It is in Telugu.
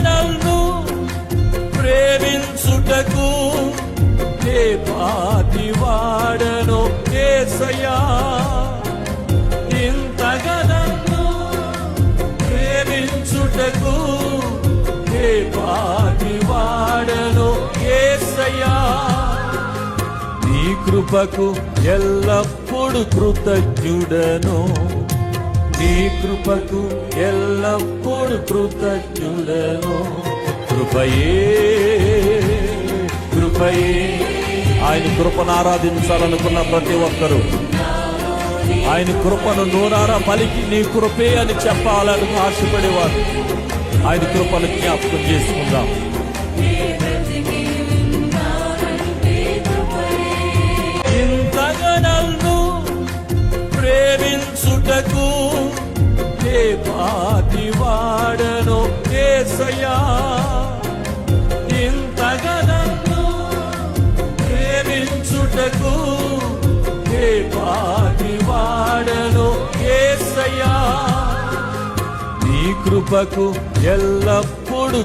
నన్ను ప్రేమించుటకు ఏ పాటి వాడనో యేసయ్యా, ఇంతగా నన్ను ప్రేమించుటకు ఏ పాటి వాడనో యేసయ్యా, నీ కృపకు ఎల్లప్పుడు కృతజ్ఞుడను, నీ కృపకు ఎల్లప్పుడు కృతజ్ఞుడను. కృపయే కృపయే. ఆయన కృపను ఆరాధించాలనుకున్న ప్రతి ఒక్కరూ ఆయన కృపను నోరారా పలికి నీ కృపే అని చెప్పాలని ఆశపడేవారు. ఆయన కృపను జ్ఞాపకం చేసుకుందాం. ఇంతగా నన్ను ప్రేమించుటకు ఏ పాటి వాడనో యేసయ్యా, ఇంతగా నన్ను ప్రేమించుటకు ఏ పాటి వాడనో యేసయ్యా, నీ కృపకు ఎల్లప్పుడు